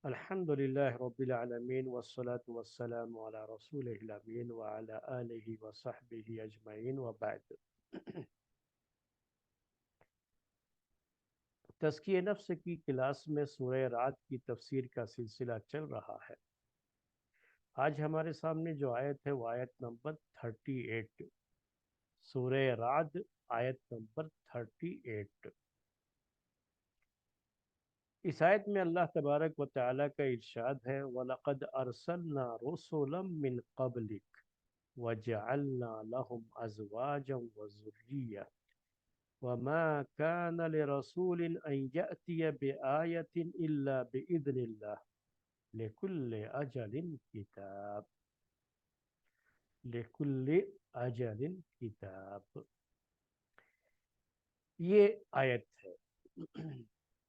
الحمد لله رب العالمين والصلاة والسلام على رسوله الأمين وعلى آله وصحبه أجمعين وبعد تزکیہ نفس کی کلاس میں سورہ رعد کی تفسیر کا سلسلہ چل رہا ہے۔ آج ہمارے سامنے جو آیت ہے وہ آیت نمبر 38، سورہ رعد آیت نمبر 38۔ اس آیت میں اللہ تبارک و تعالیٰ کا ارشاد ہے وَلَقَدْ أَرْسَلْنَا رُسُلًا مِّن قَبْلِكَ وَجَعَلْنَا لَهُمْ أَزْوَاجًا وَذُرِّيَّةً وَمَا كَانَ لِرَسُولٍ أَن يَأْتِيَ بِآيَةٍ إِلَّا بِإِذْنِ اللَّهِ لِكُلِّ أَجَلٍ كِتَابٌ لِكُلِّ أَجَلٍ كِتَابٌ۔ یہ آیت ہے۔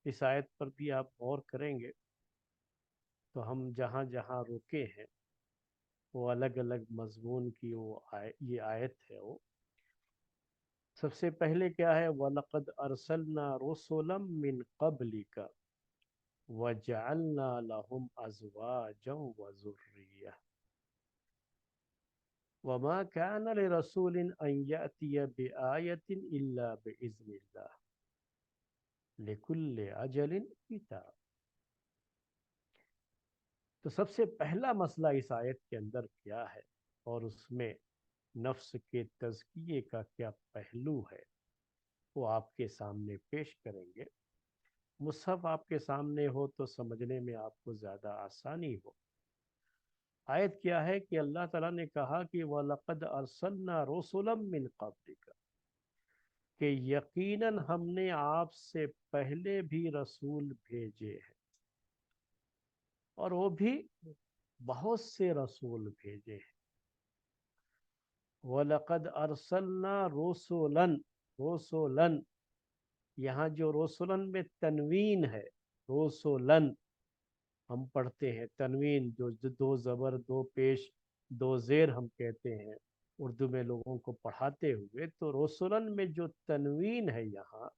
اس آیت پر بھی آپ غور کریں گے تو ہم جہاں جہاں رکے ہیں وہ الگ الگ مضمون کی یہ آیت ہے۔ وہ سب سے پہلے کیا ہے؟ وَلَقَدْ أَرْسَلْنَا رُسُلًا مِّن قَبْلِكَ وَجَعَلْنَا لَهُمْ أَزْوَاجًا وَذُرِّيَّةً وَمَا كَانَ لِرَسُولٍ أَن يَأْتِيَ بِآيَةٍ إِلَّا بِإِذْنِ اللَّهِ لِكُلِّ أَجَلٍ كِتَابٌ۔ تو سب سے پہلا مسئلہ اس آیت کے اندر کیا ہے اور اس میں نفس کے تزکیے کا کیا پہلو ہے وہ آپ کے سامنے پیش کریں گے۔ مصحف آپ کے سامنے ہو تو سمجھنے میں آپ کو زیادہ آسانی ہو۔ آیت کیا ہے کہ اللہ تعالیٰ نے کہا کہ وَلَقَدْ أَرْسَلْنَا رُسُلًا مِّن قَبْلِكَ، کہ یقیناً ہم نے آپ سے پہلے بھی رسول بھیجے ہیں، اور وہ بھی بہت سے رسول بھیجے ہیں۔ وَلَقَدْ أَرْسَلْنَا رُسُلًا، رُسُلًا، یہاں جو رُسُلًا میں تنوین ہے، رُسُلًا ہم پڑھتے ہیں، تنوین جو دو زبر دو پیش دو زیر ہم کہتے ہیں اردو میں لوگوں کو پڑھاتے ہوئے، تو رُسُلًا میں جو تنوین ہے یہاں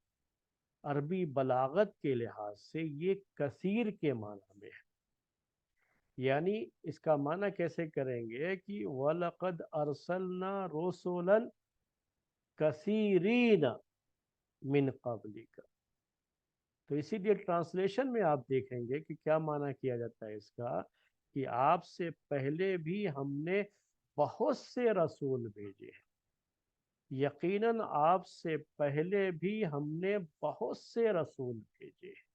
عربی بلاغت کے لحاظ سے یہ کثیر کے معنی میں ہے۔ یعنی اس کا معنی کیسے کریں گے کہ وَلَقَدْ أَرْسَلْنَا رُسُلًا كَثِيرِينَ مِن قَبْلِكَ۔ تو اسی لیے ٹرانسلیشن میں آپ دیکھیں گے کہ کیا معنی کیا جاتا ہے اس کا، کہ آپ سے پہلے بھی ہم نے بہت سے رسول بھیجے ہیں۔ یقیناً آپ سے پہلے بھی ہم نے بہت سے رسول بھیجے ہیں۔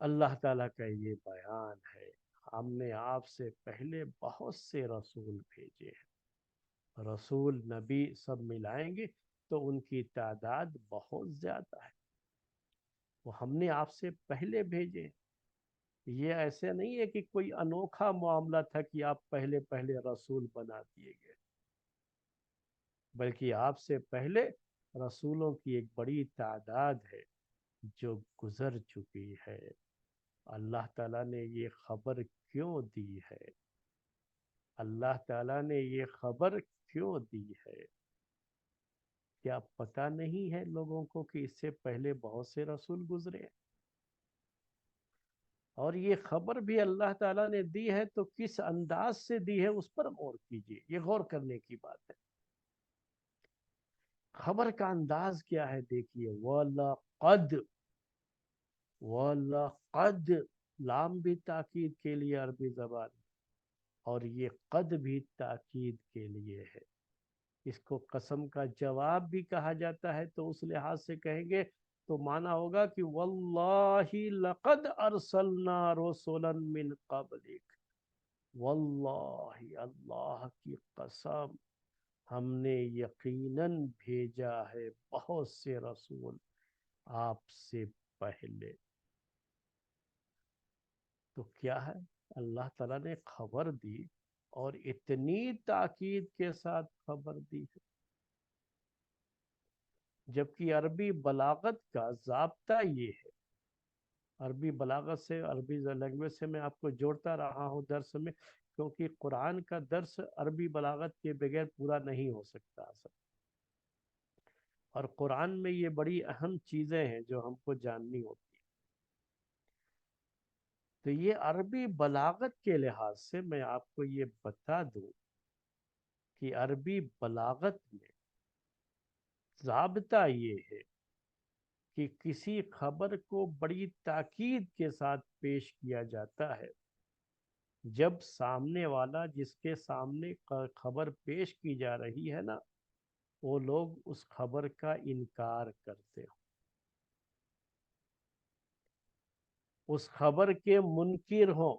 اللہ تعالیٰ کا یہ بیان ہے، ہم نے آپ سے پہلے بہت سے رسول بھیجے ہیں۔ رسول نبی سب ملائیں گے تو ان کی تعداد بہت زیادہ ہے، وہ ہم نے آپ سے پہلے بھیجے۔ یہ ایسے نہیں ہے کہ کوئی انوکھا معاملہ تھا کہ آپ پہلے پہلے رسول بنا دیے گئے، بلکہ آپ سے پہلے رسولوں کی ایک بڑی تعداد ہے جو گزر چکی ہے۔ اللہ تعالیٰ نے یہ خبر کیوں دی ہے؟ اللہ تعالیٰ نے یہ خبر کیوں دی ہے؟ کیا پتہ نہیں ہے لوگوں کو کہ اس سے پہلے بہت سے رسول گزرے ہیں؟ اور یہ خبر بھی اللہ تعالیٰ نے دی ہے تو کس انداز سے دی ہے اس پر غور کیجئے، یہ غور کرنے کی بات ہے۔ خبر کا انداز کیا ہے دیکھیے، وَلَقَدْ، وَلَقَدْ، لام بھی تاکید کے لیے عربی زبان، اور یہ قد بھی تاکید کے لیے ہے۔ اس کو قسم کا جواب بھی کہا جاتا ہے، تو اس لحاظ سے کہیں گے تو معنی ہوگا کہ واللہ لقد ارسلنا رسلا من قبلک، واللہ، اللہ کی قسم، ہم نے یقیناً بھیجا ہے بہت سے رسول آپ سے پہلے۔ تو کیا ہے؟ اللہ تعالیٰ نے خبر دی اور اتنی تاکید کے ساتھ خبر دی ہے، جبکہ عربی بلاغت کا ضابطہ یہ ہے۔ عربی بلاغت سے، عربی لینگویج سے میں آپ کو جوڑتا رہا ہوں درس میں، کیونکہ قرآن کا درس عربی بلاغت کے بغیر پورا نہیں ہو سکتا اصل، اور قرآن میں یہ بڑی اہم چیزیں ہیں جو ہم کو جاننی ہوتی ہیں۔ تو یہ عربی بلاغت کے لحاظ سے میں آپ کو یہ بتا دوں کہ عربی بلاغت میں ضابطہ یہ ہے کہ کسی خبر کو بڑی تاکید کے ساتھ پیش کیا جاتا ہے جب سامنے والا جس کے سامنے خبر پیش کی جا رہی ہے نا، وہ لوگ اس خبر کا انکار کرتے ہوں، اس خبر کے منکر ہوں،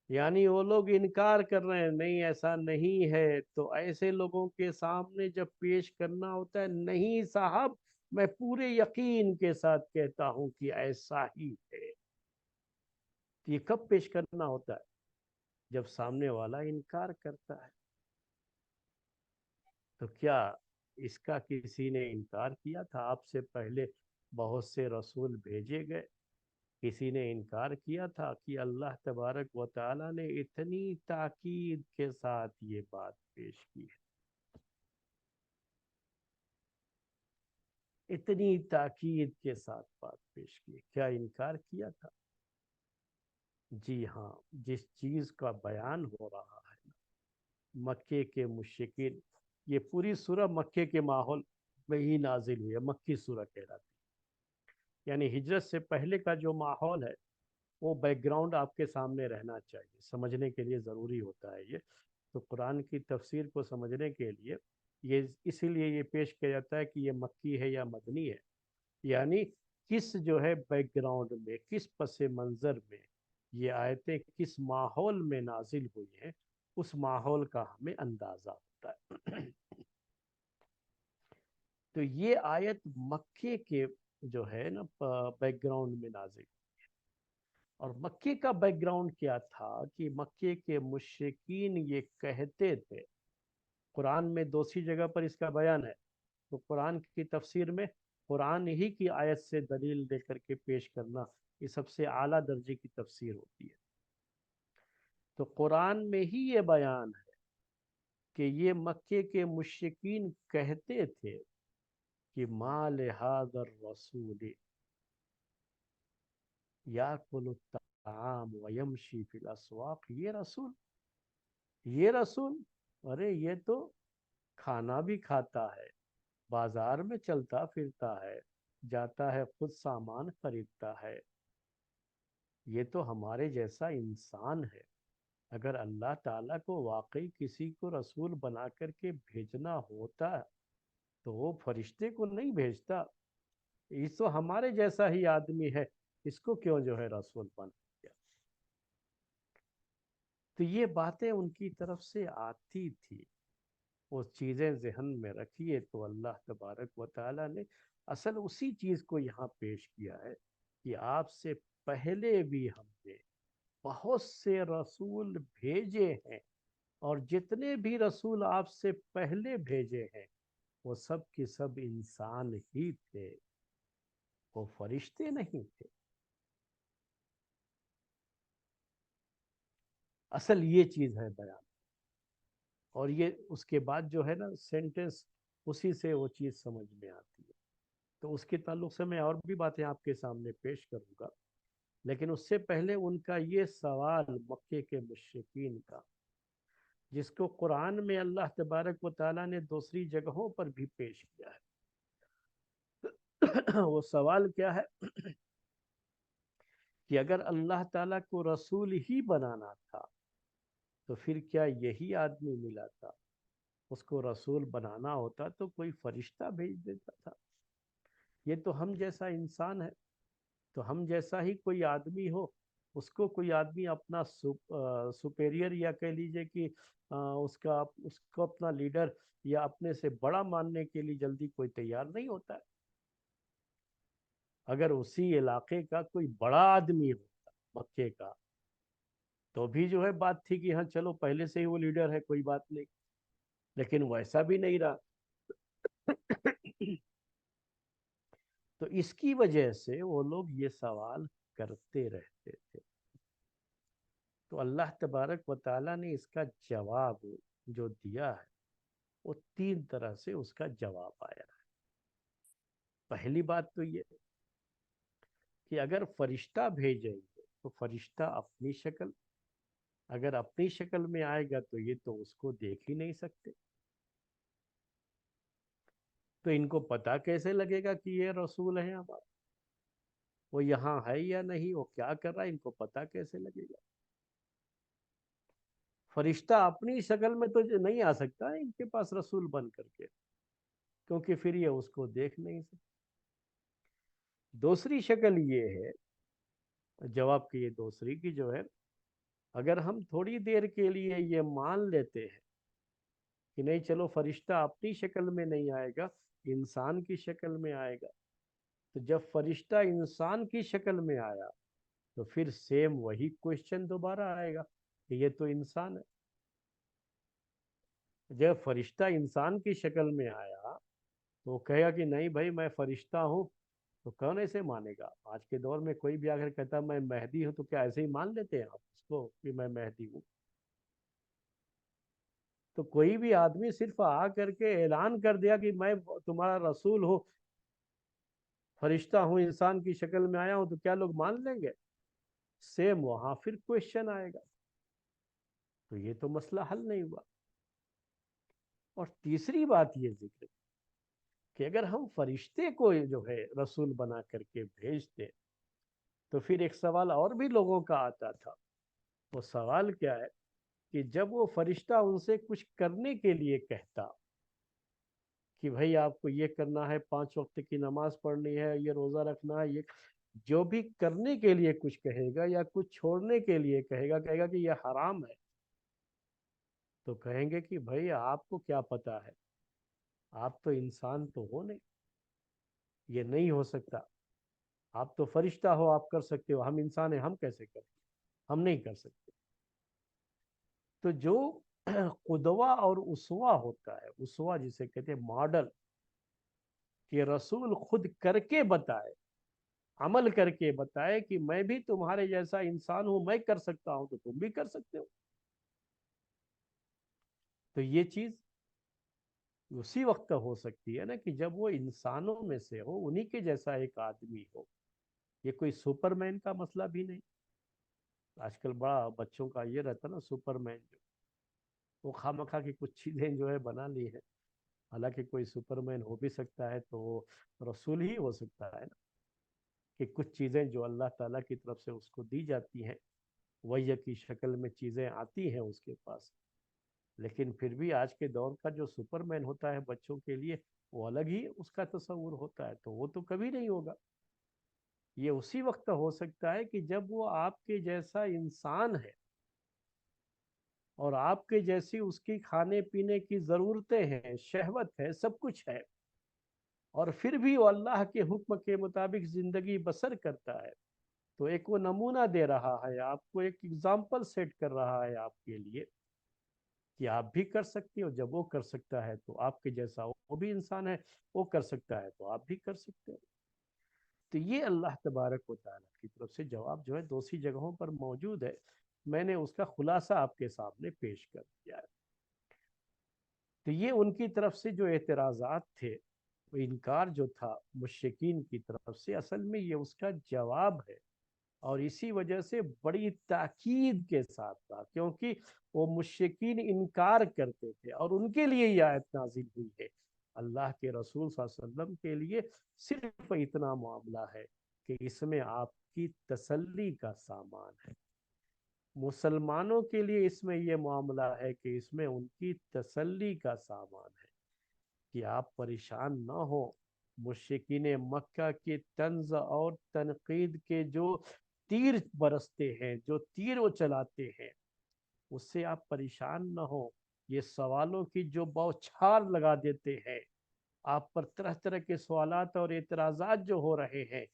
یعنی وہ لوگ انکار کر رہے ہیں نہیں ایسا نہیں ہے، تو ایسے لوگوں کے سامنے جب پیش کرنا ہوتا ہے نہیں صاحب میں پورے یقین کے ساتھ کہتا ہوں کہ ایسا ہی ہے، یہ کب پیش کرنا ہوتا ہے؟ جب سامنے والا انکار کرتا ہے۔ تو کیا اس کا کسی نے انکار کیا تھا؟ آپ سے پہلے بہت سے رسول بھیجے گئے، کسی نے انکار کیا تھا کہ اللہ تبارک و تعالی نے اتنی تاکید کے ساتھ یہ بات پیش کی ہے، اتنی تاکید کے ساتھ بات پیش کی، کیا انکار کیا تھا؟ جی ہاں، جس چیز کا بیان ہو رہا ہے مکے کے مشرکین، یہ پوری سورہ مکے کے ماحول میں ہی نازل ہوئی ہے، مکی سورہ کہلاتی ہے، یعنی ہجرت سے پہلے کا جو ماحول ہے وہ بیک گراؤنڈ آپ کے سامنے رہنا چاہیے، سمجھنے کے لیے ضروری ہوتا ہے یہ۔ تو قرآن کی تفسیر کو سمجھنے کے لیے یہ اسی لیے یہ پیش کیا جاتا ہے کہ یہ مکی ہے یا مدنی ہے، یعنی کس جو ہے بیک گراؤنڈ میں، کس پس منظر میں یہ آیتیں کس ماحول میں نازل ہوئی ہیں، اس ماحول کا ہمیں اندازہ ہوتا ہے۔ تو یہ آیت مکے کے جو ہے نا بیک گراؤنڈ میں نازل، اور مکے کا بیک گراؤنڈ کیا تھا کہ مکے کے مشرکین یہ کہتے تھے، قرآن میں دوسری جگہ پر اس کا بیان ہے، تو قرآن کی تفسیر میں قرآن ہی کی آیت سے دلیل دے کر کے پیش کرنا یہ سب سے اعلیٰ درجے کی تفسیر ہوتی ہے۔ تو قرآن میں ہی یہ بیان ہے کہ یہ مکے کے مشرکین کہتے تھے کہ ما لهذا الرسول یاکل الطعام ویمشی فی الاسواق، یہ رسول ارے یہ تو کھانا بھی کھاتا ہے، بازار میں چلتا پھرتا ہے، جاتا ہے خود سامان خریدتا ہے، یہ تو ہمارے جیسا انسان ہے۔ اگر اللہ تعالیٰ کو واقعی کسی کو رسول بنا کر کے بھیجنا ہوتا تو وہ فرشتے کو نہیں بھیجتا، یہ تو ہمارے جیسا ہی آدمی ہے، اس کو کیوں جو ہے رسول بنا دیا؟ تو یہ باتیں ان کی طرف سے آتی تھی، وہ چیزیں ذہن میں رکھیے تو اللہ تبارک و تعالیٰ نے اصل اسی چیز کو یہاں پیش کیا ہے کہ آپ سے پہلے بھی ہم نے بہت سے رسول بھیجے ہیں، اور جتنے بھی رسول آپ سے پہلے بھیجے ہیں وہ سب کے سب انسان ہی تھے، وہ فرشتے نہیں تھے۔ اصل یہ چیز ہے بیان، اور یہ اس کے بعد جو ہے نا سینٹنس اسی سے وہ چیز سمجھ میں آتی ہے۔ تو اس کے تعلق سے میں اور بھی باتیں آپ کے سامنے پیش کروں گا، لیکن اس سے پہلے ان کا یہ سوال مکے کے مشرکین کا، جس کو قرآن میں اللہ تبارک و تعالیٰ نے دوسری جگہوں پر بھی پیش کیا ہے۔ وہ سوال کیا ہے کہ اگر اللہ تعالیٰ کو رسول ہی بنانا تھا تو پھر کیا یہی آدمی ملا تھا؟ اس کو رسول بنانا ہوتا تو کوئی فرشتہ بھیج دیتا تھا، یہ تو ہم جیسا انسان ہے، تو ہم جیسا ہی کوئی آدمی ہو اس کو کوئی آدمی اپنا سپیریئر یا کہہ لیجئے کہ اس کو اپنا لیڈر یا اپنے سے بڑا ماننے کے لیے جلدی کوئی تیار نہیں ہوتا ہے۔ اگر اسی علاقے کا کوئی بڑا آدمی ہوتا مکے کا تو بھی جو ہے بات تھی کہ ہاں چلو پہلے سے ہی وہ لیڈر ہے، کوئی بات نہیں، لیکن ویسا بھی نہیں رہا۔ تو اس کی وجہ سے وہ لوگ یہ سوال کرتے رہتے تھے، تو اللہ تبارک و تعالیٰ نے اس کا جواب جو دیا ہے وہ تین طرح سے اس کا جواب آیا ہے۔ پہلی بات تو یہ کہ اگر فرشتہ بھیجیں گے تو فرشتہ اپنی شکل، اگر اپنی شکل میں آئے گا تو یہ تو اس کو دیکھ ہی نہیں سکتے، تو ان کو پتا کیسے لگے گا کہ یہ رسول ہے ہمارا؟ وہ یہاں ہے یا نہیں، وہ کیا کر رہا ہے، ان کو پتا کیسے لگے گا؟ فرشتہ اپنی شکل میں تو نہیں آ سکتا ان کے پاس رسول بن کر کے، کیونکہ پھر یہ اس کو دیکھ نہیں سکتے۔ دوسری شکل یہ ہے، جواب کی یہ دوسری کی جو ہے، اگر ہم تھوڑی دیر کے لیے یہ مان لیتے ہیں کہ نہیں چلو فرشتہ اپنی شکل میں نہیں آئے گا، انسان کی شکل میں آئے گا، تو جب فرشتہ انسان کی شکل میں آیا تو پھر سیم وہی کوشچن دوبارہ آئے گا کہ یہ تو انسان ہے۔ جب فرشتہ انسان کی شکل میں آیا تو وہ کہے گا کہ نہیں بھائی میں فرشتہ ہوں، تو کون ایسے مانے گا؟ آج کے دور میں کوئی بھی آخر کہتا میں مہدی ہوں تو کیا ایسے ہی مان لیتے ہیں آپ اس کو کہ میں مہدی ہوں؟ تو کوئی بھی آدمی صرف آ کر کے اعلان کر دیا کہ میں تمہارا رسول ہوں، فرشتہ ہوں، انسان کی شکل میں آیا ہوں، تو کیا لوگ مان لیں گے؟ سیم وہاں پھر کوشچن آئے گا، تو یہ تو مسئلہ حل نہیں ہوا۔ اور تیسری بات یہ ذکر کہ اگر ہم فرشتے کو جو ہے رسول بنا کر کے بھیجتے تو پھر ایک سوال اور بھی لوگوں کا آتا تھا۔ وہ سوال کیا ہے کہ جب وہ فرشتہ ان سے کچھ کرنے کے لیے کہتا کہ بھائی آپ کو یہ کرنا ہے، 5 وقت کی نماز پڑھنی ہے، یہ روزہ رکھنا ہے، یہ جو بھی کرنے کے لیے کچھ کہے گا یا کچھ چھوڑنے کے لیے کہے گا کہ یہ حرام ہے، تو کہیں گے کہ بھائی آپ کو کیا پتا ہے، آپ تو انسان تو ہو نہیں، یہ نہیں ہو سکتا، آپ تو فرشتہ ہو، آپ کر سکتے ہو، ہم انسان ہیں، ہم کیسے کریں، ہم نہیں کر سکتے۔ تو جو قدوہ اور اسوہ ہوتا ہے، اسوہ جسے کہتے ہیں ماڈل، کہ رسول خود کر کے بتائے، عمل کر کے بتائے کہ میں بھی تمہارے جیسا انسان ہوں، میں کر سکتا ہوں تو تم بھی کر سکتے ہو، تو یہ چیز اسی وقت ہو سکتی ہے نا کہ جب وہ انسانوں میں سے ہو، انہی کے جیسا ایک آدمی ہو۔ یہ کوئی سپر مین کا مسئلہ بھی نہیں، آج کل بڑا بچوں کا یہ رہتا نا سپر مین، جو وہ خواہ مخواہ کی کچھ چیزیں جو ہے بنا لی ہے، حالانکہ کوئی سپر مین ہو بھی سکتا ہے تو وہ رسول ہی ہو سکتا ہے نا، کہ کچھ چیزیں جو اللہ تعالیٰ کی طرف سے اس کو دی جاتی ہیں، وحی کی شکل میں چیزیں آتی ہیں اس کے پاس، لیکن پھر بھی آج کے دور کا جو سپر مین ہوتا ہے بچوں کے لیے، وہ الگ ہی اس کا تصور ہوتا ہے، تو وہ تو کبھی نہیں ہوگا۔ یہ اسی وقت ہو سکتا ہے کہ جب وہ آپ کے جیسا انسان ہے اور آپ کے جیسی اس کی کھانے پینے کی ضرورتیں ہیں، شہوت ہے، سب کچھ ہے، اور پھر بھی وہ اللہ کے حکم کے مطابق زندگی بسر کرتا ہے، تو ایک وہ نمونہ دے رہا ہے آپ کو، ایک اگزامپل سیٹ کر رہا ہے آپ کے لیے کہ آپ بھی کر سکتے ہو، جب وہ کر سکتا ہے تو آپ کے جیسا وہ بھی انسان ہے، وہ کر سکتا ہے تو آپ بھی کر سکتے ہو۔ تو یہ اللہ تبارک و تعالیٰ کی طرف سے جواب جو ہے دوسری جگہوں پر موجود ہے، میں نے اس کا خلاصہ آپ کے سامنے پیش کر دیا ہے۔ تو یہ ان کی طرف سے جو اعتراضات تھے، وہ انکار جو تھا مشرکین کی طرف سے، اصل میں یہ اس کا جواب ہے، اور اسی وجہ سے بڑی تاکید کے ساتھ تھا، کیونکہ وہ مشرکین انکار کرتے تھے، اور ان کے لیے یہ آیت نازل ہوئی ہے۔ اللہ کے رسول صلی اللہ علیہ وسلم کے لیے صرف اتنا معاملہ ہے کہ اس میں آپ کی تسلی کا سامان ہے، مسلمانوں کے لیے اس میں یہ معاملہ ہے کہ اس میں ان کی تسلی کا سامان ہے کہ آپ پریشان نہ ہو، مشرکین مکہ کے طنز اور تنقید کے جو تیر برستے ہیں، جو تیر وہ چلاتے ہیں، اس سے آپ پریشان نہ ہو، یہ سوالوں کی جو بوچھار لگا دیتے ہیں، آپ پر طرح طرح کے سوالات اور اعتراضات جو ہو رہے ہیں،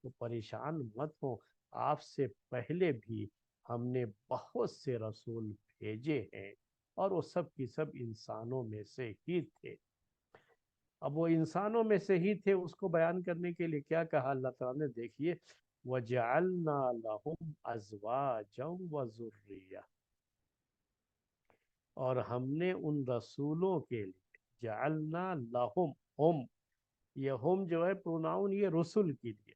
تو پریشان مت ہو، آپ سے پہلے بھی ہم نے بہت سے رسول بھیجے ہیں، اور وہ سب کی سب انسانوں میں سے ہی تھے۔ اب وہ انسانوں میں سے ہی تھے، اس کو بیان کرنے کے لیے کیا کہا اللہ تعالیٰ نے، دیکھیے وَجَعَلْنَا لَهُمْ أَزْوَاجًا وَذُرِّيَّةً، اور ہم نے ان رسولوں کے لیے جعلنا لہم، ہم، یہ ہم جو ہے پروناؤن یہ رسول کے لیے،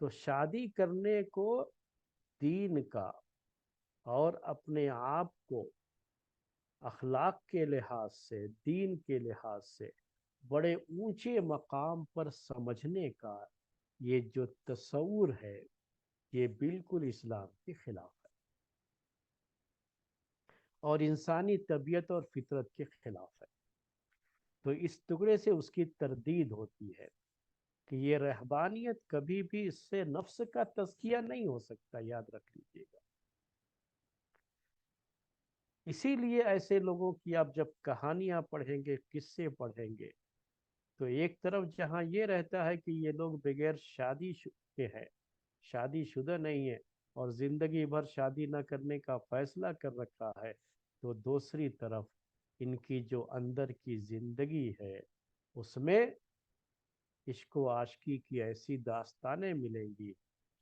تو شادی کرنے کو دین کا اور اپنے آپ کو اخلاق کے لحاظ سے، دین کے لحاظ سے بڑے اونچے مقام پر سمجھنے کا یہ جو تصور ہے، یہ بالکل اسلام کے خلاف ہے اور انسانی طبیعت اور فطرت کے خلاف ہے۔ تو اس ٹکڑے سے اس کی تردید ہوتی ہے کہ یہ رہبانیت کبھی بھی اس سے نفس کا تزکیہ نہیں ہو سکتا، یاد رکھ لیجیے گا۔ اسی لیے ایسے لوگوں کی آپ جب کہانیاں پڑھیں گے، قصے پڑھیں گے، تو ایک طرف جہاں یہ رہتا ہے کہ یہ لوگ بغیر شادی کے ہیں، شادی شدہ نہیں ہے اور زندگی بھر شادی نہ کرنے کا فیصلہ کر رکھا ہے، تو دوسری طرف ان کی جو اندر کی زندگی ہے اس میں عشق و عاشقی کی ایسی داستانیں ملیں گی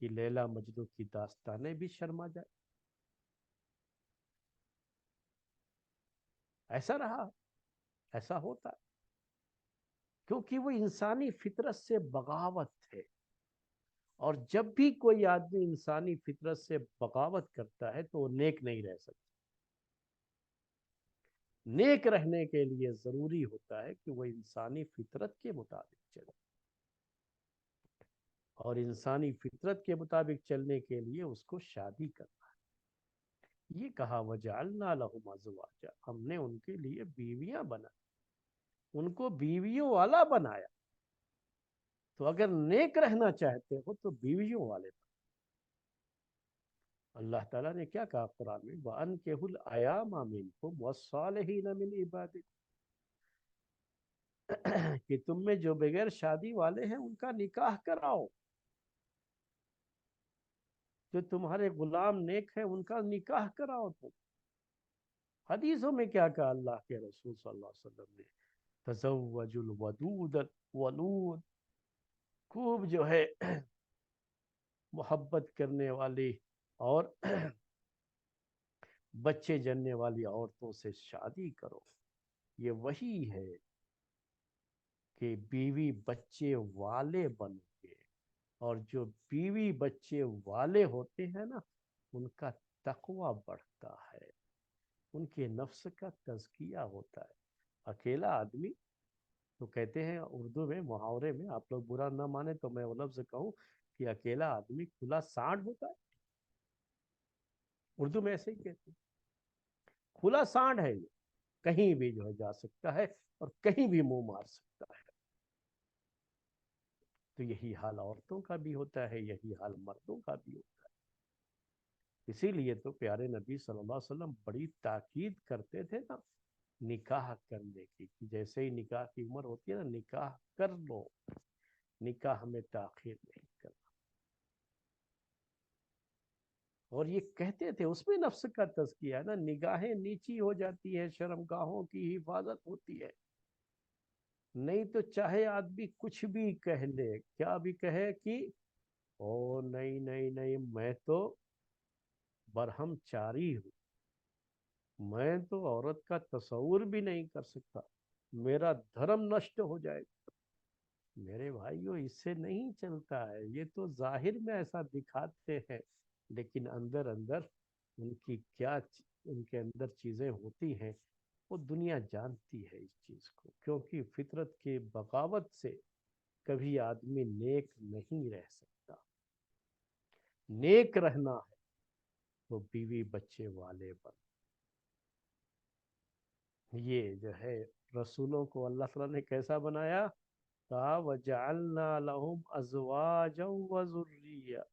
کہ لیلا مجنو کی داستانیں بھی شرما جائے۔ ایسا رہا، ایسا ہوتا ہے، کیونکہ وہ انسانی فطرت سے بغاوت ہے، اور جب بھی کوئی آدمی انسانی فطرت سے بغاوت کرتا ہے تو وہ نیک نہیں رہ سکتا۔ نیک رہنے کے لیے ضروری ہوتا ہے کہ وہ انسانی فطرت کے مطابق چلے، اور انسانی فطرت کے مطابق چلنے کے لیے اس کو شادی کرنا ہے۔ یہ کہا وَجَعَلْنَا لَهُمْ أَزْوَاجًا، ہم نے ان کے لیے بیویاں بنائی، ان کو بیویوں والا بنایا۔ تو اگر نیک رہنا چاہتے ہو تو بیویوں والے بنو۔ اللہ تعالیٰ نے کیا کہا قرآن میں؟ وَأَنكِحُوا الْأَيَامَ مِنكُمْ وَالصَّالِحِينَ مِنْ عِبَادِكُمْ، کہ تم میں جو بغیر شادی والے ہیں ان کا نکاح کراؤ، جو تمہارے غلام نیک ہیں ان کا نکاح کراؤ تم۔ حدیثوں میں کیا کہا اللہ کے رسول صلی اللہ علیہ وسلم نے؟ تزوج الودود الولود، خوب جو ہے محبت کرنے والی اور بچے جننے والی عورتوں سے شادی کرو۔ یہ وہی ہے کہ بیوی بچے والے بنو گے، اور جو بیوی بچے والے ہوتے ہیں نا، ان کا تقوی بڑھتا ہے، ان کے نفس کا تزکیہ ہوتا ہے۔ اکیلا آدمی، تو کہتے ہیں اردو میں محاورے میں، آپ لوگ برا نہ مانے تو میں وہ لفظ کہوں کہ اکیلا آدمی کھلا سانڈ ہوتا ہے، اردو میں ایسے ہی کہتے ہیں، کھلا سانڈ ہے یہ، کہیں بھی جو ہے جا سکتا ہے اور کہیں بھی منہ مار سکتا ہے۔ تو یہی حال عورتوں کا بھی ہوتا ہے، یہی حال مردوں کا بھی ہوتا ہے۔ اسی لیے تو پیارے نبی صلی اللہ علیہ وسلم بڑی تاکید کرتے تھے نا نکاح کرنے کی، کہ جیسے ہی نکاح کی عمر ہوتی ہے نا، نکاح کر لو، نکاح میں تاخیر نہیں کرنا۔ اور یہ کہتے تھے، اس میں نفس کا تزکیہ ہے نا، نگاہیں نیچی ہو جاتی ہے، شرمگاہوں کی حفاظت ہوتی ہے۔ نہیں تو چاہے آدمی کچھ بھی کہہ لے، کیا بھی کہے کہ او نہیں نہیں نہیں، میں تو برہم چاری ہوں، میں تو عورت کا تصور بھی نہیں کر سکتا، میرا دھرم نشٹ ہو جائے گا۔ میرے بھائیوں، اس سے نہیں چلتا ہے، یہ تو ظاہر میں ایسا دکھاتے ہیں، لیکن اندر اندر ان کی کیا ان کے اندر چیزیں ہوتی ہیں وہ دنیا جانتی ہے اس چیز کو، کیونکہ فطرت کی بغاوت سے کبھی آدمی نیک نہیں رہ سکتا۔ نیک رہنا ہے تو بیوی بچے والے بن۔ یہ جو ہے رسولوں کو اللہ تعالیٰ نے کیسا بنایا؟ کہا وَجَعَلْنَا لَهُمْ أَزْوَاجًا وَذُرِّيَّةً،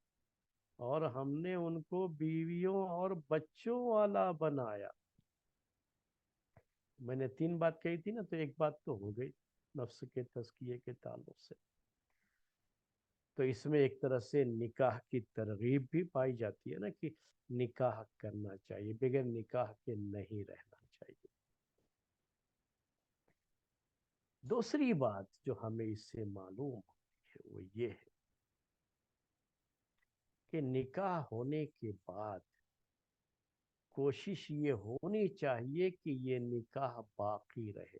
اور ہم نے ان کو بیویوں اور بچوں والا بنایا۔ میں نے 3 بات کہی تھی نا، تو ایک بات تو ہو گئی نفس کے تزکیے کے تعلق سے، تو اس میں ایک طرح سے نکاح کی ترغیب بھی پائی جاتی ہے نا، کہ نکاح کرنا چاہیے، بغیر نکاح کے نہیں رہنا چاہیے۔ دوسری بات جو ہمیں اس سے معلوم ہے وہ یہ ہے کہ نکاح ہونے کے بعد کوشش یہ ہونی چاہیے کہ یہ نکاح باقی رہے۔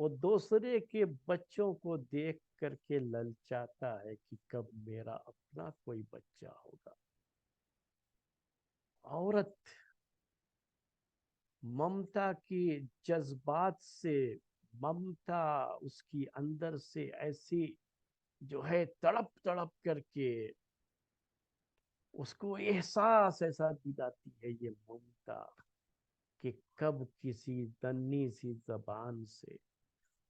وہ دوسرے کے بچوں کو دیکھ کر کے للچاتا ہے کہ کب میرا اپنا کوئی بچہ ہوگا. عورت ممتا کی جذبات سے، ممتا اس کی اندر سے ایسی جو ہے تڑپ تڑپ کر کے اس کو احساس ایسا دلاتی ہے یہ ممتا، کہ کب کسی دنی سی زبان سے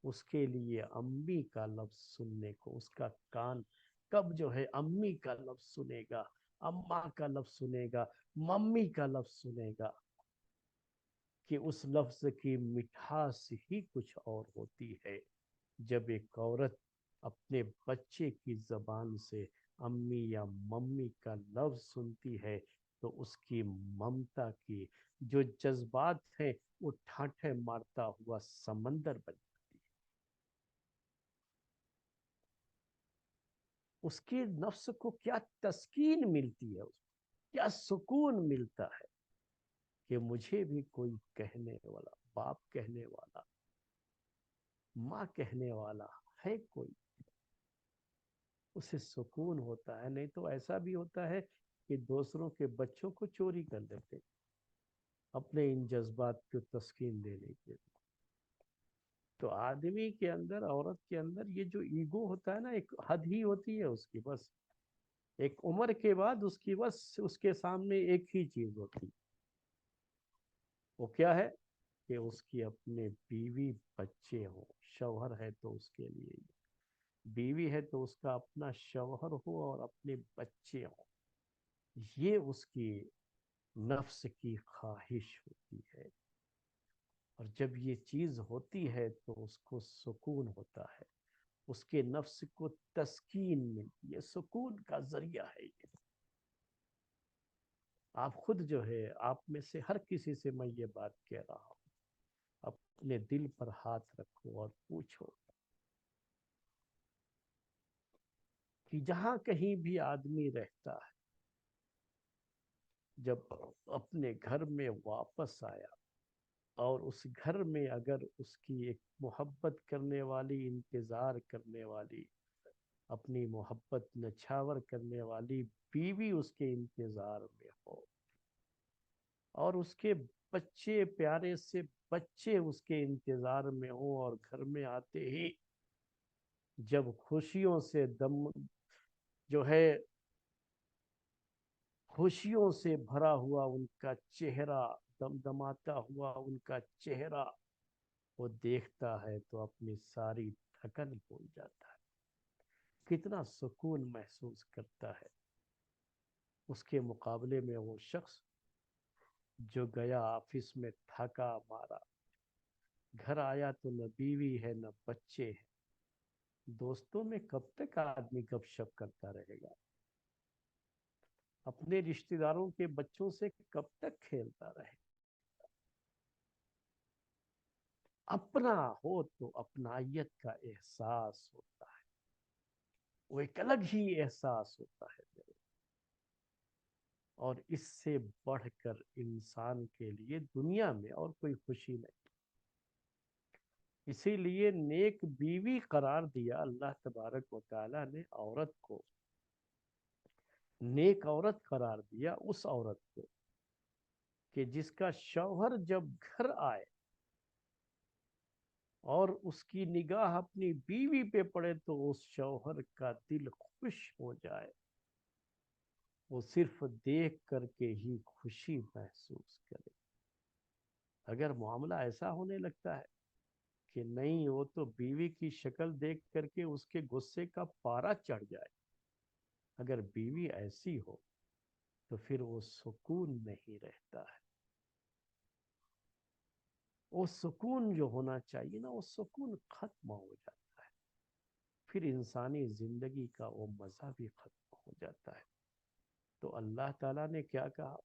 اس کے لیے امی کا لفظ سننے کو، اس کا کان کب جو ہے امی کا لفظ سنے گا، اماں کا لفظ سنے گا، ممی کا لفظ سنے گا، کہ اس لفظ کی مٹھاس ہی کچھ اور ہوتی ہے. جب ایک عورت اپنے بچے کی زبان سے امی یا ممی کا لفظ سنتی ہے تو اس کی ممتا کی جو جذبات ہیں وہ ٹھاٹھے مارتا ہوا سمندر بن جاتی ہے. اس کے نفس کو کیا تسکین ملتی ہے، اس کو کیا سکون ملتا ہے کہ مجھے بھی کوئی کہنے والا، باپ کہنے والا، ماں کہنے والا ہے کوئی. اسے سکون ہوتا ہے. نہیں تو ایسا بھی ہوتا ہے کہ دوسروں کے بچوں کو چوری کر لیتے اپنے ان جذبات کو تسکین دینے کے لیے. تو آدمی کے اندر، عورت کے اندر یہ جو ایگو ہوتا ہے نا، ایک حد ہی ہوتی ہے اس کی. بس ایک عمر کے بعد اس کی بس اس کے سامنے ایک ہی چیز ہوتی، وہ کیا ہے کہ اس کی اپنے بیوی بچے ہوں. شوہر ہے تو اس کے لیے، بیوی ہے تو اس کا اپنا شوہر ہو اور اپنے بچے ہوں. یہ اس کی نفس کی خواہش ہوتی ہے. اور جب یہ چیز ہوتی ہے تو اس کو سکون ہوتا ہے، اس کے نفس کو تسکین ملتی ہے. سکون کا ذریعہ ہے یہ. آپ خود جو ہے، آپ میں سے ہر کسی سے میں یہ بات کہہ رہا ہوں، اپنے دل پر ہاتھ رکھو اور پوچھو کہ جہاں کہیں بھی آدمی رہتا ہے، جب اپنے گھر میں واپس آیا اور اس گھر میں اگر اس کی ایک محبت کرنے والی، انتظار کرنے والی، اپنی محبت نچھاور کرنے والی بیوی اس کے انتظار میں ہو، اور اس کے بچے، پیارے سے بچے اس کے انتظار میں ہوں، اور گھر میں آتے ہی جب خوشیوں سے دم جو ہے، خوشیوں سے بھرا ہوا ان کا چہرہ، دمدماتا ہوا ان کا چہرہ وہ دیکھتا ہے تو اپنی ساری تھکن بھول جاتا ہے. کتنا سکون محسوس کرتا ہے. اس کے مقابلے میں وہ شخص جو گیا آفس میں تھکا مارا، گھر آیا تو نہ بیوی ہے نہ بچے ہیں. دوستوں میں کب تک آدمی گپ شپ کرتا رہے گا؟ اپنے رشتہ داروں کے بچوں سے کب تک کھیلتا رہے؟ اپنا ہو تو اپنائیت کا احساس ہوتا ہے، وہ ایک الگ ہی احساس ہوتا ہے میرے. اور اس سے بڑھ کر انسان کے لیے دنیا میں اور کوئی خوشی نہیں. اسی لیے نیک بیوی قرار دیا اللہ تبارک و تعالی نے عورت کو، نیک عورت قرار دیا اس عورت کو کہ جس کا شوہر جب گھر آئے اور اس کی نگاہ اپنی بیوی پہ پڑے تو اس شوہر کا دل خوش ہو جائے، وہ صرف دیکھ کر کے ہی خوشی محسوس کرے. اگر معاملہ ایسا ہونے لگتا ہے کہ نہیں، وہ تو بیوی کی شکل دیکھ کر کے اس کے غصے کا پارا چڑھ جائے، اگر بیوی ایسی ہو تو پھر وہ سکون نہیں رہتا ہے. وہ سکون جو ہونا چاہیے نا، وہ سکون ختم ہو جاتا ہے. پھر انسانی زندگی کا وہ مزہ بھی ختم ہو جاتا ہے. تو اللہ تعالیٰ نے کیا کہا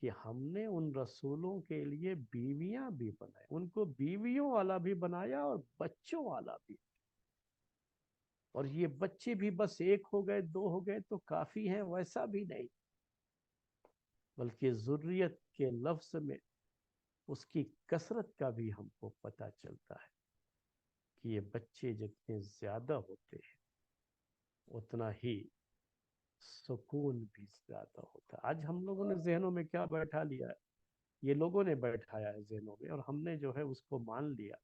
کہ ہم نے ان رسولوں کے لیے بیویاں بھی بنائے، ان کو بیویوں والا بھی بنایا اور بچوں والا بھی. اور یہ بچے بھی بس ایک ہو گئے، دو ہو گئے تو کافی ہیں، ویسا بھی نہیں، بلکہ ذریت کے لفظ میں اس کی کثرت کا بھی ہم کو پتہ چلتا ہے. کہ یہ بچے جتنے زیادہ ہوتے ہیں اتنا ہی سکون بھی زیادہ ہوتا ہے۔ آج ہم لوگوں نے ذہنوں میں کیا بیٹھا لیا ہے؟ یہ لوگوں نے بیٹھایا ہے ذہنوں میں، اور ہم نے جو ہے اس کو مان لیا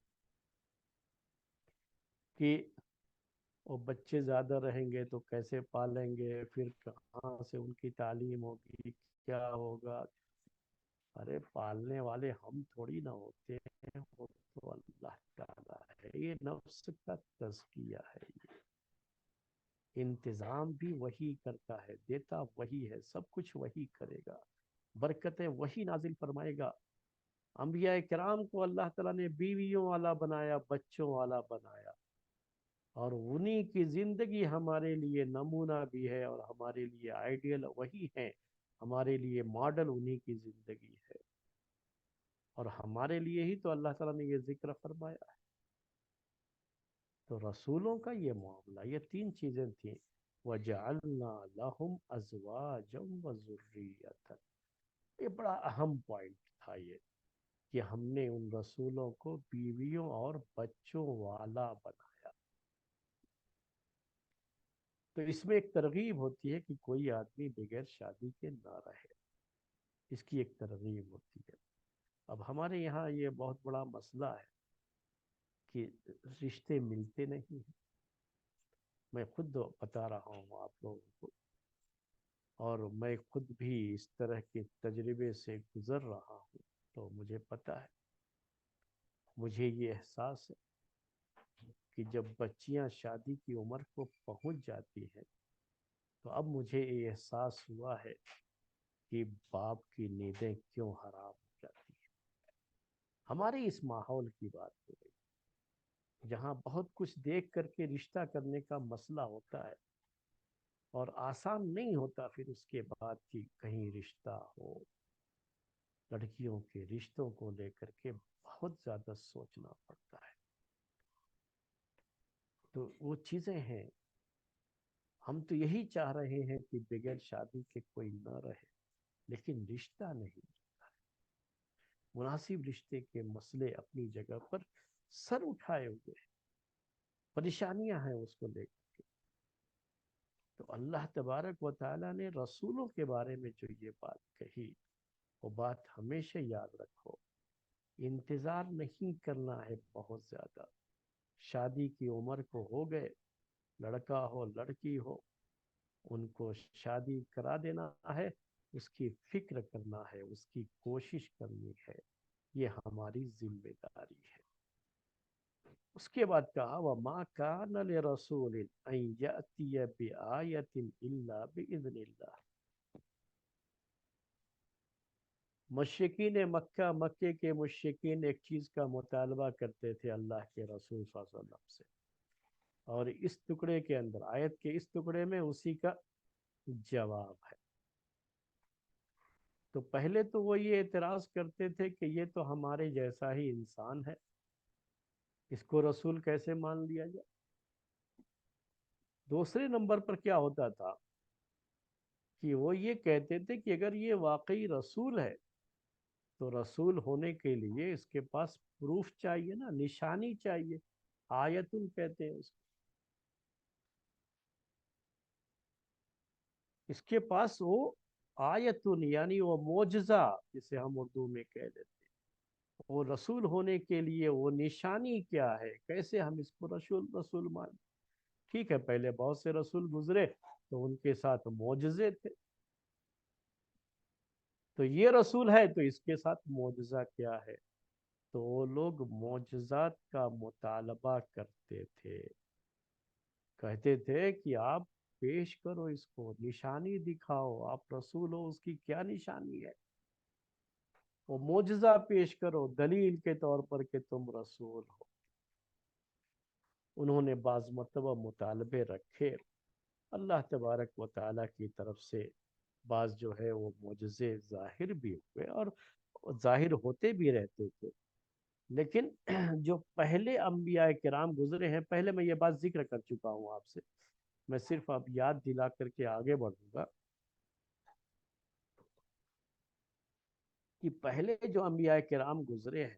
کہ وہ بچے زیادہ رہیں گے تو کیسے پالیں گے، پھر کہاں سے ان کی تعلیم ہوگی، کیا ہوگا۔ ارے پالنے والے ہم تھوڑی نہ ہوتے ہیں، وہ تو اللہ تعالیٰ ہے۔ یہ نفس کا تزکیہ ہے، یہ انتظام بھی وہی کرتا ہے، دیتا وہی ہے، سب کچھ وہی کرے گا، برکتیں وہی نازل فرمائے گا۔ انبیاء کرام کو اللہ تعالیٰ نے بیویوں والا بنایا، بچوں والا بنایا، اور انہی کی زندگی ہمارے لیے نمونہ بھی ہے، اور ہمارے لیے آئیڈیل وہی ہے، ہمارے لیے ماڈل انہی کی زندگی ہے۔ اور ہمارے لیے ہی تو اللہ تعالیٰ نے یہ ذکر فرمایا ہے۔ تو رسولوں کا یہ معاملہ، یہ تین چیزیں تھیں، وَجَعَلْنَا لَهُمْ أَزْوَاجًا وَذُرِّيَّةً۔ یہ بڑا اہم پوائنٹ تھا یہ، کہ ہم نے ان رسولوں کو بیویوں اور بچوں والا بنایا۔ تو اس میں ایک ترغیب ہوتی ہے کہ کوئی آدمی بغیر شادی کے نہ رہے، اس کی ایک ترغیب ہوتی ہے۔ اب ہمارے یہاں یہ بہت بڑا مسئلہ ہے کہ رشتے ملتے نہیں ہیں۔ میں خود بتا رہا ہوں آپ لوگوں کو، اور میں خود بھی اس طرح کے تجربے سے گزر رہا ہوں، تو مجھے پتا ہے، مجھے یہ احساس ہے کہ جب بچیاں شادی کی عمر کو پہنچ جاتی ہیں تو اب مجھے یہ احساس ہوا ہے کہ باپ کی نیندیں کیوں حرام ہو جاتی ہیں۔ ہمارے اس ماحول کی بات ہو رہی، جہاں بہت کچھ دیکھ کر کے رشتہ کرنے کا مسئلہ ہوتا ہے، اور آسان نہیں ہوتا پھر اس کے بعد کہ کہیں رشتہ ہو۔ لڑکیوں کے رشتوں کو لے کر کے بہت زیادہ سوچنا پڑتا ہے۔ تو وہ چیزیں ہیں، ہم تو یہی چاہ رہے ہیں کہ بغیر شادی کے کوئی نہ رہے، لیکن رشتہ نہیں ملتا ہے۔ مناسب رشتے کے مسئلے اپنی جگہ پر سر اٹھائے ہوئے ہیں، پریشانیاں ہیں اس کو لے کر کے۔ تو اللہ تبارک و تعالیٰ نے رسولوں کے بارے میں جو یہ بات کہی، وہ بات ہمیشہ یاد رکھو، انتظار نہیں کرنا ہے بہت زیادہ۔ شادی کی عمر کو ہو گئے، لڑکا ہو لڑکی ہو، ان کو شادی کرا دینا ہے، اس کی فکر کرنا ہے، اس کی کوشش کرنی ہے، یہ ہماری ذمہ داری ہے۔ اس کے بعد کہا وَمَا كَانَ لِرَسُولٍ أَن يَأْتِيَ بِآيَةٍ إِلَّا بِإِذْنِ اللَّهِ۔ مشرکین مکہ، مکے کے مشرکین ایک چیز کا مطالبہ کرتے تھے اللہ کے رسول صلی اللہ علیہ وسلم سے، اور اس ٹکڑے کے اندر، آیت کے اس ٹکڑے میں اسی کا جواب ہے۔ تو پہلے تو وہ یہ اعتراض کرتے تھے کہ یہ تو ہمارے جیسا ہی انسان ہے، اس کو رسول کیسے مان لیا جائے۔ دوسرے نمبر پر کیا ہوتا تھا کہ وہ یہ کہتے تھے کہ اگر یہ واقعی رسول ہے تو رسول ہونے کے لیے اس کے پاس پروف چاہیے نا، نشانی چاہیے، آیتن کہتے ہیں اس کو۔ اس کے پاس وہ آیتن یعنی وہ معجزہ جسے ہم اردو میں کہہ دیتے ہیں، وہ رسول ہونے کے لیے وہ نشانی کیا ہے، کیسے ہم اس کو رسول رسول مان۔ ٹھیک ہے، پہلے بہت سے رسول گزرے تو ان کے ساتھ معجزے تھے، تو یہ رسول ہے تو اس کے ساتھ معجزہ کیا ہے؟ تو وہ لوگ معجزات کا مطالبہ کرتے تھے، کہتے تھے کہ آپ پیش کرو، اس کو نشانی دکھاؤ، آپ رسول ہو، اس کی کیا نشانی ہے؟ وہ معجزہ پیش کرو دلیل کے طور پر کہ تم رسول ہو۔ انہوں نے بعض مرتبہ مطالبے رکھے، اللہ تبارک و تعالیٰ کی طرف سے بعض جو ہے وہ معجزے ظاہر بھی ہوئے، اور ظاہر ہوتے بھی رہتے تھے۔ لیکن جو پہلے انبیاء کرام گزرے ہیں، پہلے میں یہ بات ذکر کر چکا ہوں آپ سے، میں صرف اب یاد دلا کر کے آگے بڑھوں گا کہ پہلے جو انبیاء کرام گزرے ہیں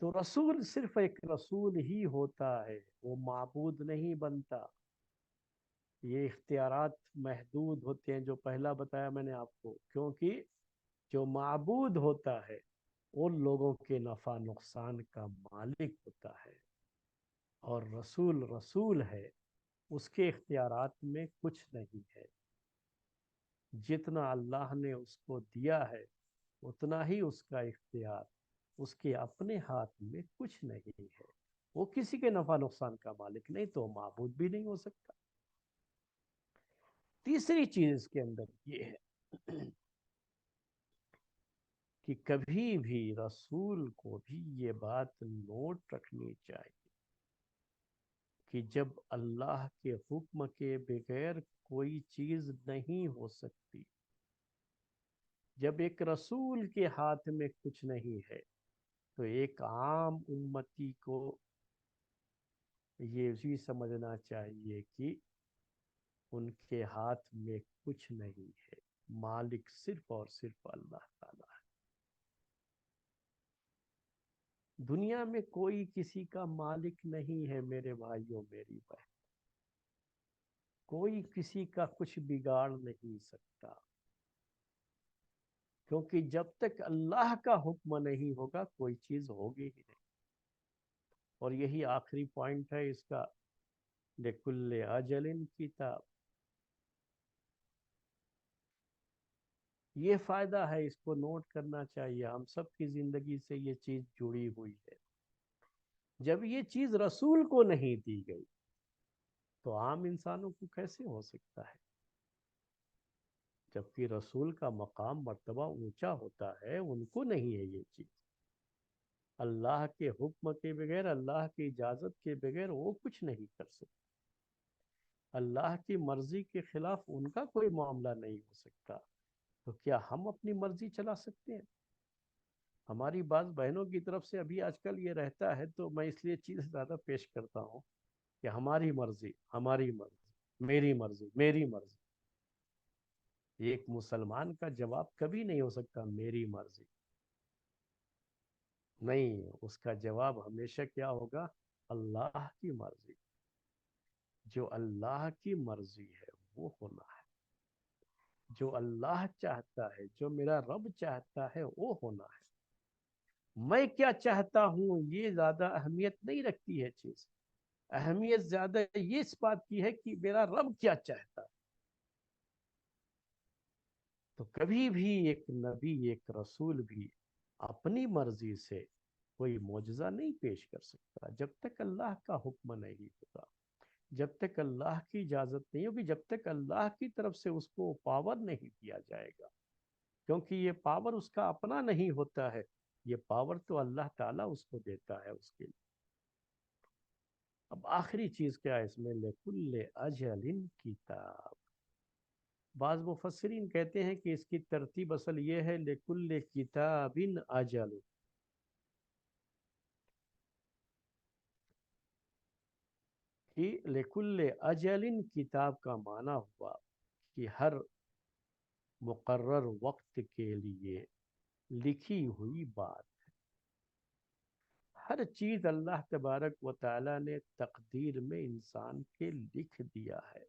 تو رسول صرف ایک رسول ہی ہوتا ہے، وہ معبود نہیں بنتا۔ یہ اختیارات محدود ہوتے ہیں جو پہلا بتایا میں نے آپ کو، کیونکہ جو معبود ہوتا ہے ان لوگوں کے نفع نقصان کا مالک ہوتا ہے، اور رسول رسول ہے، اس کے اختیارات میں کچھ نہیں ہے۔ جتنا اللہ نے اس کو دیا ہے اتنا ہی اس کا اختیار، اس کے اپنے ہاتھ میں کچھ نہیں ہے۔ وہ کسی کے نفع نقصان کا مالک نہیں تو معبود بھی نہیں ہو سکتا۔ تیسری چیز اس کے اندر یہ ہے کہ کبھی بھی رسول کو بھی یہ بات نوٹ رکھنی چاہیے کہ جب اللہ کے حکم کے بغیر کوئی چیز نہیں ہو سکتی، جب ایک رسول کے ہاتھ میں کچھ نہیں ہے تو ایک عام امتی کو یہ بھی سمجھنا چاہیے کہ ان کے ہاتھ میں کچھ نہیں ہے، مالک صرف اور صرف اللہ تعالی ہے۔ دنیا میں کوئی کسی کا مالک نہیں ہے میرے بھائیوں میری بہن، کوئی کسی کا کچھ بگاڑ نہیں سکتا، کیونکہ جب تک اللہ کا حکم نہیں ہوگا کوئی چیز ہوگی ہی نہیں۔ اور یہی آخری پوائنٹ ہے اس کا، لِكُلِّ أَجَلٍ کتاب۔ یہ فائدہ ہے، اس کو نوٹ کرنا چاہیے، ہم سب کی زندگی سے یہ چیز جڑی ہوئی ہے۔ جب یہ چیز رسول کو نہیں دی گئی تو عام انسانوں کو کیسے ہو سکتا ہے؟ جبکہ رسول کا مقام مرتبہ اونچا ہوتا ہے، ان کو نہیں ہے یہ چیز۔ اللہ کے حکم کے بغیر، اللہ کی اجازت کے بغیر وہ کچھ نہیں کر سکتے۔ اللہ کی مرضی کے خلاف ان کا کوئی معاملہ نہیں ہو سکتا۔ تو کیا ہم اپنی مرضی چلا سکتے ہیں؟ ہماری بعض بہنوں کی طرف سے ابھی آج کل یہ رہتا ہے، تو میں اس لیے چیز زیادہ پیش کرتا ہوں کہ ہماری مرضی، ہماری مرضی، میری مرضی، میری مرضی۔ ایک مسلمان کا جواب کبھی نہیں ہو سکتا میری مرضی، نہیں، اس کا جواب ہمیشہ کیا ہوگا؟ اللہ کی مرضی۔ جو اللہ کی مرضی ہے وہ ہونا ہے، جو اللہ چاہتا ہے، جو میرا رب چاہتا ہے وہ ہونا ہے۔ میں کیا چاہتا ہوں یہ زیادہ اہمیت نہیں رکھتی ہے چیز، اہمیت زیادہ یہ اس بات کی ہے کہ میرا رب کیا چاہتا ہے۔ تو کبھی بھی ایک نبی، ایک رسول بھی اپنی مرضی سے کوئی معجزہ نہیں پیش کر سکتا جب تک اللہ کا حکم نہیں ہوگا، جب تک اللہ کی اجازت نہیں ہوگی، جب تک اللہ کی طرف سے اس کو پاور نہیں دیا جائے گا، کیونکہ یہ پاور اس کا اپنا نہیں ہوتا ہے، یہ پاور تو اللہ تعالیٰ اس کو دیتا ہے اس کے لیے۔ اب آخری چیز کیا ہے اس میں؟ لِكُلِّ أَجَلٍ کتاب۔ بعض مفسرین کہتے ہیں کہ اس کی ترتیب اصل یہ ہے، لِكُلِّ كِتَابٍ أَجَلٌ، کہ لِكُلِّ أَجَلٍ کتاب کا معنی ہوا کہ ہر مقرر وقت کے لیے لکھی ہوئی بات، ہر چیز اللہ تبارک و تعالیٰ نے تقدیر میں انسان کے لکھ دیا ہے،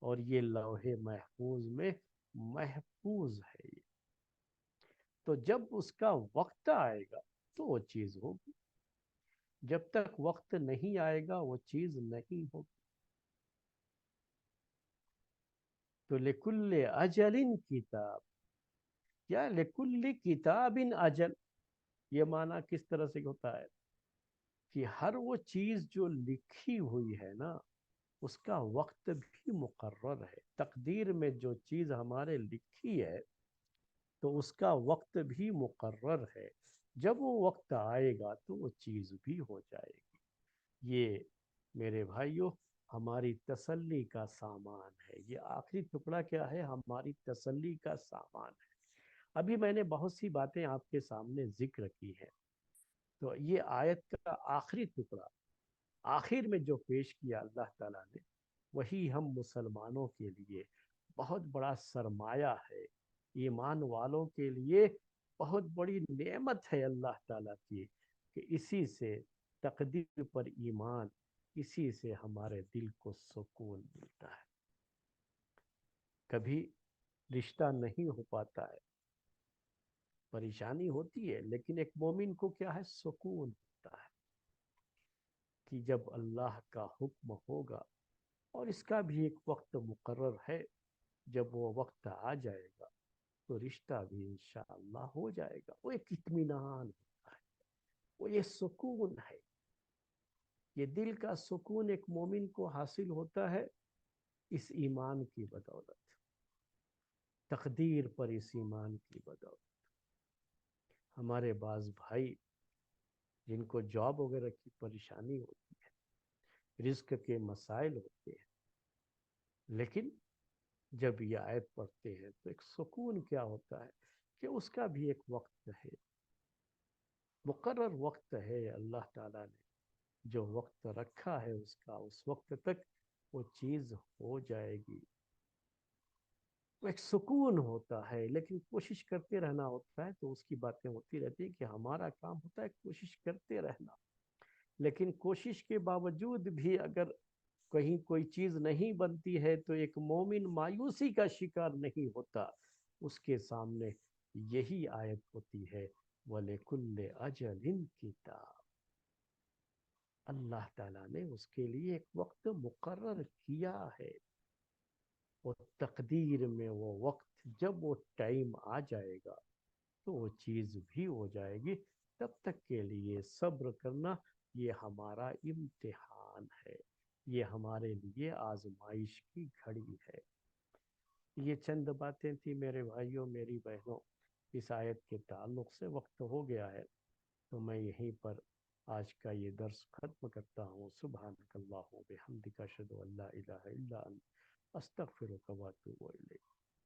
اور یہ لوح محفوظ میں محفوظ ہے یہ۔ تو جب اس کا وقت آئے گا تو وہ چیز ہوگی، جب تک وقت نہیں آئے گا وہ چیز نہیں ہوگی۔ تو لِكُلِّ أَجَلٍ کتاب، یا لِكُلِّ كِتَابٍ أَجَل، یہ معنی کس طرح سے ہوتا ہے کہ ہر وہ چیز جو لکھی ہوئی ہے نا اس کا وقت بھی مقرر ہے۔ تقدیر میں جو چیز ہمارے لکھی ہے تو اس کا وقت بھی مقرر ہے، جب وہ وقت آئے گا تو وہ چیز بھی ہو جائے گی۔ یہ میرے بھائیوں ہماری تسلی کا سامان ہے، یہ آخری ٹکڑا کیا ہے؟ ہماری تسلی کا سامان ہے۔ ابھی میں نے بہت سی باتیں آپ کے سامنے ذکر کی ہیں، تو یہ آیت کا آخری ٹکڑا آخر میں جو پیش کیا اللہ تعالیٰ نے، وہی ہم مسلمانوں کے لیے بہت بڑا سرمایہ ہے، ایمان والوں کے لیے بہت بڑی نعمت ہے اللہ تعالیٰ کی، کہ اسی سے تقدیر پر ایمان، اسی سے ہمارے دل کو سکون ملتا ہے۔ کبھی رشتہ نہیں ہو پاتا ہے، پریشانی ہوتی ہے، لیکن ایک مومن کو کیا ہے؟ سکون ہوتا ہے کہ جب اللہ کا حکم ہوگا، اور اس کا بھی ایک وقت مقرر ہے، جب وہ وقت آ جائے گا تو رشتہ بھی انشاءاللہ ہو جائے گا۔ وہ ایک اطمینان ہوتا ہے، وہ یہ سکون ہے، یہ دل کا سکون ایک مومن کو حاصل ہوتا ہے اس ایمان کی بدولت، تقدیر پر اس ایمان کی بدولت۔ ہمارے بعض بھائی جن کو جاب وغیرہ کی پریشانی ہوتی ہے، رزق کے مسائل ہوتے ہیں، لیکن جب یہ آیت پڑھتے ہیں تو ایک سکون کیا ہوتا ہے کہ اس کا بھی ایک وقت ہے، مقرر وقت ہے۔ اللہ تعالیٰ نے جو وقت رکھا ہے اس کا، اس وقت تک وہ چیز ہو جائے گی۔ وہ ایک سکون ہوتا ہے، لیکن کوشش کرتے رہنا ہوتا ہے، تو اس کی باتیں ہوتی رہتی ہیں کہ ہمارا کام ہوتا ہے کوشش کرتے رہنا، لیکن کوشش کے باوجود بھی اگر کہیں کوئی چیز نہیں بنتی ہے تو ایک مومن مایوسی کا شکار نہیں ہوتا۔ اس کے سامنے یہی آیت ہوتی ہے، وَلِكُلِّ أَجَلٍ كِتَابٌ۔ اللہ تعالیٰ نے اس کے لیے ایک وقت مقرر کیا ہے، وہ تقدیر میں وہ وقت، جب وہ ٹائم آ جائے گا تو وہ چیز بھی ہو جائے گی۔ تب تک کے لیے صبر کرنا، یہ ہمارا امتحان ہے، یہ ہمارے لیے آزمائش کی گھڑی ہے۔ یہ چند باتیں تھی میرے بھائیوں، میری بہنوں، اس آیت کے تعلق سے۔ وقت ہو گیا ہے تو میں یہیں پر آج کا یہ درس ختم کرتا ہوں۔ سبحانک اللہم و بحمدک، اشہد ان لا الہ الا انت، استغفرک و اتوب الیک۔